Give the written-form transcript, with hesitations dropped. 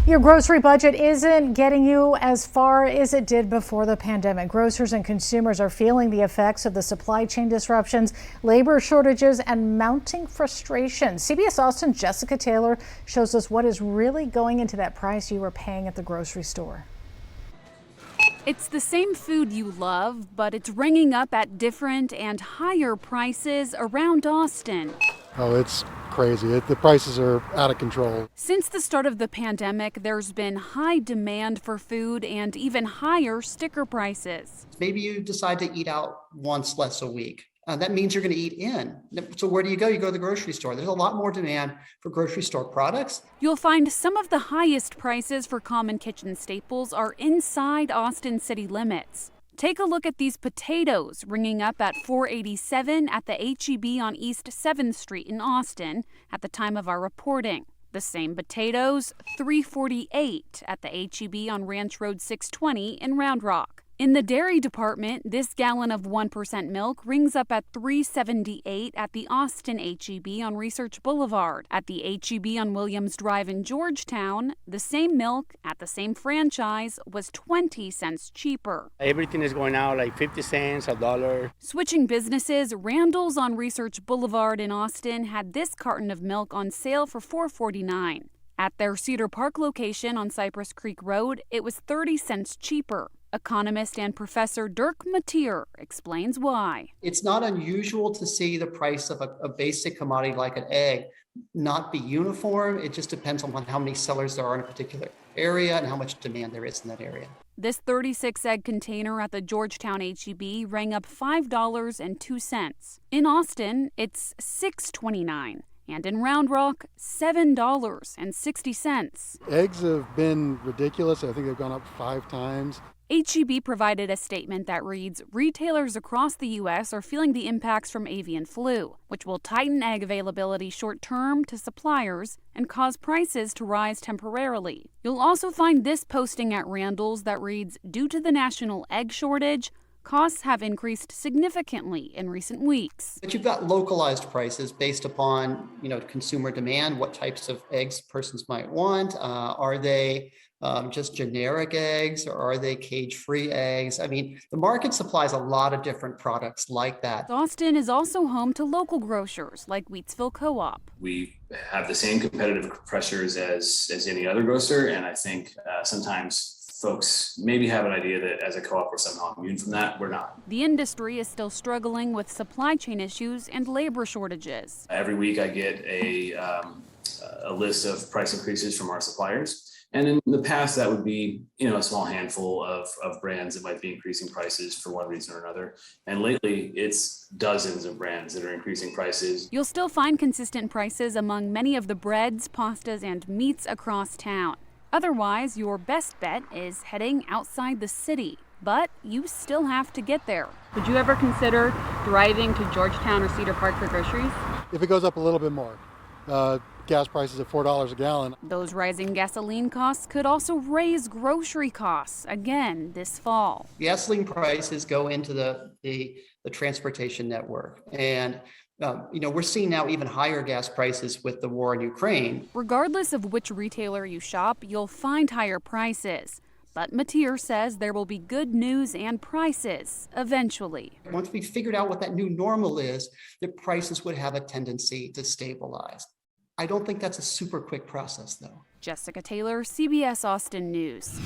Your grocery budget isn't getting you as far as it did before the pandemic. Grocers and consumers are feeling the effects of the supply chain disruptions, labor shortages, and mounting frustration. CBS Austin's Jessica Taylor shows us what is really going into that price you were paying at the grocery store. It's the same food you love, but it's ringing up at different and higher prices around Austin. Oh, it's crazy. The prices are out of control. Since the start of the pandemic, there's been high demand for food and even higher sticker prices. Maybe you decide to eat out once less a week. That means you're going to eat in. So where do? You go to the grocery store. There's a lot more demand for grocery store products. You'll find some of the highest prices for common kitchen staples are inside Austin city limits. Take a look at these potatoes, ringing up at $4.87 at the HEB on East 7th Street in Austin at the time of our reporting. The same potatoes, $3.48 at the HEB on Ranch Road 620 in Round Rock. In the dairy department, this gallon of 1% milk rings up at $3.78 at the Austin HEB on Research Boulevard. At the HEB on Williams Drive in Georgetown, the same milk at the same franchise was 20 cents cheaper. Everything is going out like 50 cents, $1. Switching businesses, Randall's on Research Boulevard in Austin had this carton of milk on sale for $4.49. At their Cedar Park location on Cypress Creek Road, it was 30 cents cheaper. Economist and professor Dirk Matter explains why. It's not unusual to see the price of a basic commodity like an egg not be uniform. It just depends on how many sellers there are in a particular area and how much demand there is in that area. This 36-egg container at the Georgetown HEB rang up $5.02. In Austin, it's $6.29. And in Round Rock, $7.60. Eggs have been ridiculous. I think they've gone up 5 times. HEB provided a statement that reads, retailers across the U.S. are feeling the impacts from avian flu, which will tighten egg availability short-term to suppliers and cause prices to rise temporarily. You'll also find this posting at Randall's that reads, due to the national egg shortage, costs have increased significantly in recent weeks. But you've got localized prices based upon, consumer demand, what types of eggs persons might want. Are they just generic eggs, or are they cage-free eggs? I mean, the market supplies a lot of different products like that. Austin is also home to local grocers like Wheatsville Co-op. We have the same competitive pressures as any other grocer, and I think sometimes folks maybe have an idea that as a co-op we're somehow immune from that. We're not. The industry is still struggling with supply chain issues and labor shortages. Every week I get a list of price increases from our suppliers. And in the past, that would be, a small handful of brands that might be increasing prices for one reason or another. And lately, it's dozens of brands that are increasing prices. You'll still find consistent prices among many of the breads, pastas, and meats across town. Otherwise, your best bet is heading outside the city. But you still have to get there. Would you ever consider driving to Georgetown or Cedar Park for groceries? If it goes up a little bit more. Gas prices at $4 a gallon. Those rising gasoline costs could also raise grocery costs again this fall. Gasoline prices go into the transportation network. And we're seeing now even higher gas prices with the war in Ukraine. Regardless of which retailer you shop, you'll find higher prices. But Matter says there will be good news and prices eventually. Once we figured out what that new normal is, the prices would have a tendency to stabilize. I don't think that's a super quick process, though. Jessica Taylor, CBS Austin News.